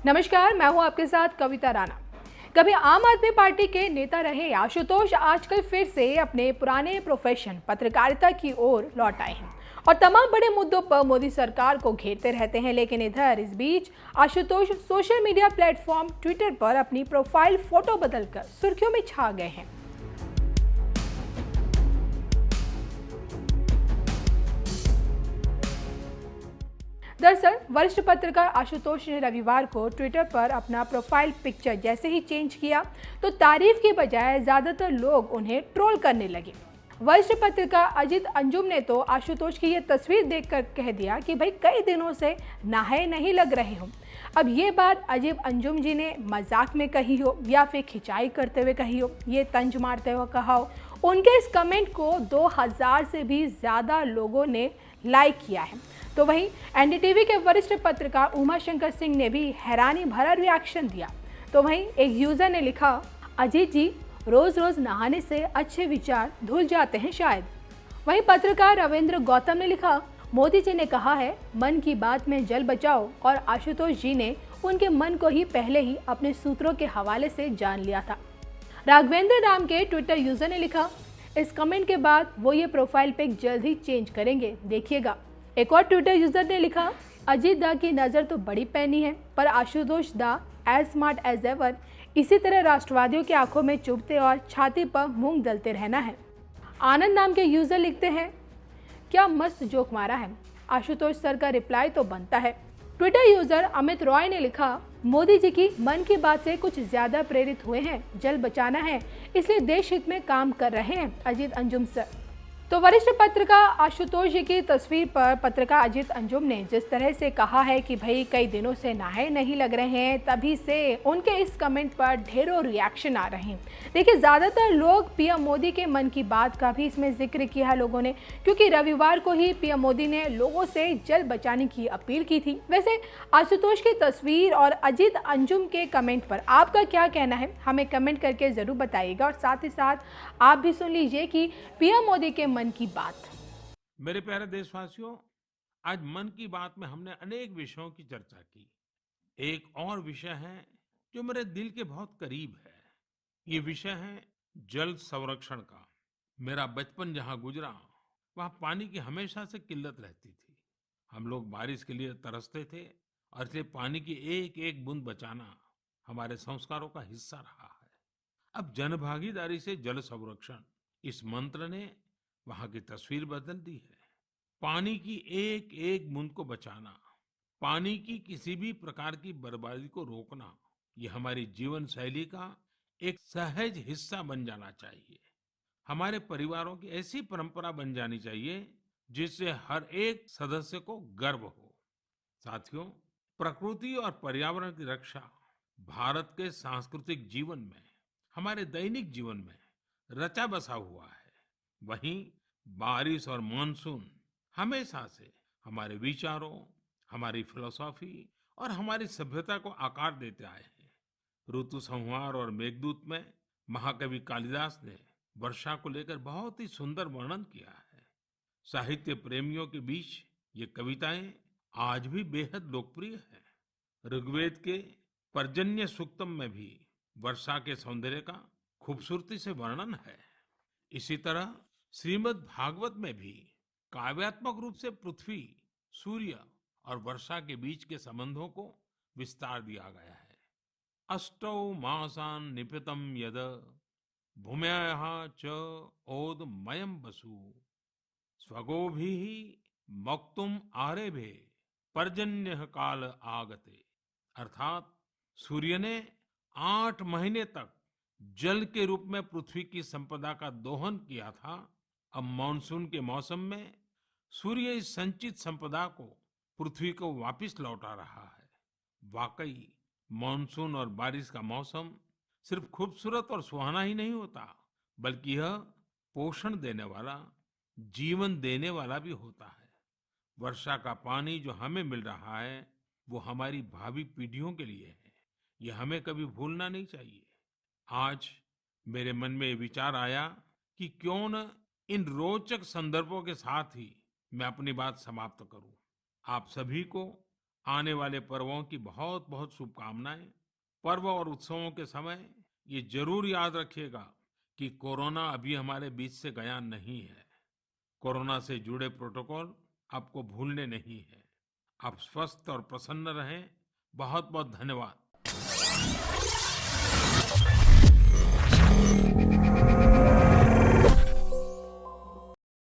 नमस्कार, मैं हूं आपके साथ कविता राणा। कभी आम आदमी पार्टी के नेता रहे आशुतोष आजकल फिर से अपने पुराने प्रोफेशन पत्रकारिता की ओर लौट आए हैं और तमाम बड़े मुद्दों पर मोदी सरकार को घेरते रहते हैं। लेकिन इधर इस बीच Ashutosh social media platform Twitter पर अपनी प्रोफाइल फोटो बदलकर सुर्खियों में छा गए हैं। दरअसल वरिष्ठ पत्रकार आशुतोष ने रविवार को ट्विटर पर अपना प्रोफाइल पिक्चर जैसे ही चेंज किया तो तारीफ की बजाय ज्यादातर लोग उन्हें ट्रोल करने लगे। वरिष्ठ पत्रकार अजीत अंजुम ने तो आशुतोष की ये तस्वीर देखकर कह दिया कि भाई कई दिनों से नहाए नहीं लग रहे हो। अब ये बात अजीत अंजुम जी ने मजाक में कही हो या फिर खिंचाई करते हुए कही हो, ये तंज मारते हुए कहा हो, उनके इस कमेंट को 2000 से भी ज्यादा लोगों ने लाइक किया है। तो वहीं एनडीटीवी के वरिष्ठ पत्रकार उमा शंकर सिंह ने भी हैरानी भरा रिएक्शन दिया। तो वहीं एक यूजर ने लिखा, अजीत जी रोज रोज नहाने से अच्छे विचार धुल जाते हैं शायद। वहीं पत्रकार रविंद्र गौतम ने लिखा, मोदी जी ने कहा है मन की बात में जल बचाओ, और आशुतोष जी ने उनके मन को ही पहले ही अपने सूत्रों के हवाले से जान लिया था। राघवेंद्र नाम के ट्विटर यूजर ने लिखा, इस कमेंट के बाद वो ये प्रोफाइल पिक जल्द ही चेंज करेंगे, देखिएगा। एक और ट्विटर यूजर ने लिखा, अजीत दा की नज़र तो बड़ी पैनी है, पर आशुतोष दा एज स्मार्ट एज एवर, इसी तरह राष्ट्रवादियों की आंखों में चुभते और छाती पर मूंग दलते रहना है। आनंद नाम के यूजर लिखते हैं, क्या मस्त जोक मारा है, आशुतोष सर का रिप्लाई तो बनता है। ट्विटर यूजर अमित रॉय ने लिखा, मोदी जी की मन की बात से कुछ ज्यादा प्रेरित हुए हैं, जल बचाना है इसलिए देश हित में काम कर रहे हैं अजीत अंजुम सर। तो वरिष्ठ पत्रकार आशुतोष जी की तस्वीर पर पत्रकार अजीत अंजुम ने जिस तरह से कहा है कि भाई कई दिनों से नहाए नहीं लग रहे हैं, तभी से उनके इस कमेंट पर ढेरों रिएक्शन आ रहे हैं। देखिए, ज़्यादातर लोग पीएम मोदी के मन की बात का भी इसमें जिक्र किया है लोगों ने, क्योंकि रविवार को ही पीएम मोदी ने लोगों से जल बचाने की अपील की थी। वैसे आशुतोष की तस्वीर और अजीत अंजुम के कमेंट पर आपका क्या कहना है, हमें कमेंट करके ज़रूर बताइएगा। और साथ ही साथ आप भी सुन लीजिए कि पीएम मोदी के मन की बात। मेरे प्यारे देशवासियों, आज मन की बात में हमने अनेक विषयों की चर्चा की। एक और विषय है जो मेरे दिल के बहुत करीब है। ये विषय है जल संरक्षण का। मेरा बचपन जहाँ गुजरा वहाँ पानी की हमेशा से किल्लत रहती थी। हम लोग बारिश के लिए तरसते थे और इसलिए पानी की एक एक बूंद बचाना हमारे संस्कारों का हिस्सा रहा है। अब जनभागीदारी से जल संरक्षण, इस मंत्र ने वहां की तस्वीर बदल दी है। पानी की एक एक बूंद को बचाना, पानी की किसी भी प्रकार की बर्बादी को रोकना, ये हमारी जीवन शैली का एक सहज हिस्सा बन जाना चाहिए। हमारे परिवारों की ऐसी परंपरा बन जानी चाहिए जिससे हर एक सदस्य को गर्व हो। साथियों, प्रकृति और पर्यावरण की रक्षा भारत के सांस्कृतिक जीवन में, हमारे दैनिक जीवन में रचा बसा हुआ है। वहीं बारिश और मानसून हमेशा से हमारे विचारों, हमारी फिलॉसफी और हमारी सभ्यता को आकार देते आए हैं। ऋतु संहार और मेघदूत में महाकवि कालिदास ने वर्षा को लेकर बहुत ही सुंदर वर्णन किया है। साहित्य प्रेमियों के बीच ये कविताएं आज भी बेहद लोकप्रिय हैं। ऋग्वेद के पर्जन्य सूक्तम में भी वर्षा के सौंदर्य का खूबसूरती से वर्णन है। इसी तरह श्रीमद् भागवत में भी काव्यात्मक रूप से पृथ्वी, सूर्य और वर्षा के बीच के संबंधों को विस्तार दिया गया है। अष्टौ मासान् निपीतं यद भूम्याः च ओदमयं वसु स्वगोभिः मक्तुम आरेभे पर्जन्य काल आगते। अर्थात सूर्य ने 8 महीने तक जल के रूप में पृथ्वी की संपदा का दोहन किया था। अब मानसून के मौसम में सूर्य इस संचित संपदा को पृथ्वी को वापस लौटा रहा है। वाकई मानसून और बारिश का मौसम सिर्फ खूबसूरत और सुहाना ही नहीं होता, बल्कि यह पोषण देने वाला, जीवन देने वाला भी होता है। वर्षा का पानी जो हमें मिल रहा है वो हमारी भावी पीढ़ियों के लिए है। ये हमें कभी भूलना नहीं चाहिए। आज मेरे मन में ये विचार आया कि क्यों न इन रोचक संदर्भों के साथ ही मैं अपनी बात समाप्त करूं। आप सभी को आने वाले पर्वों की बहुत बहुत शुभकामनाएं। पर्व और उत्सवों के समय ये जरूर याद रखिएगा कि कोरोना अभी हमारे बीच से गया नहीं है। कोरोना से जुड़े प्रोटोकॉल आपको भूलने नहीं है। आप स्वस्थ और प्रसन्न रहें। बहुत बहुत धन्यवाद।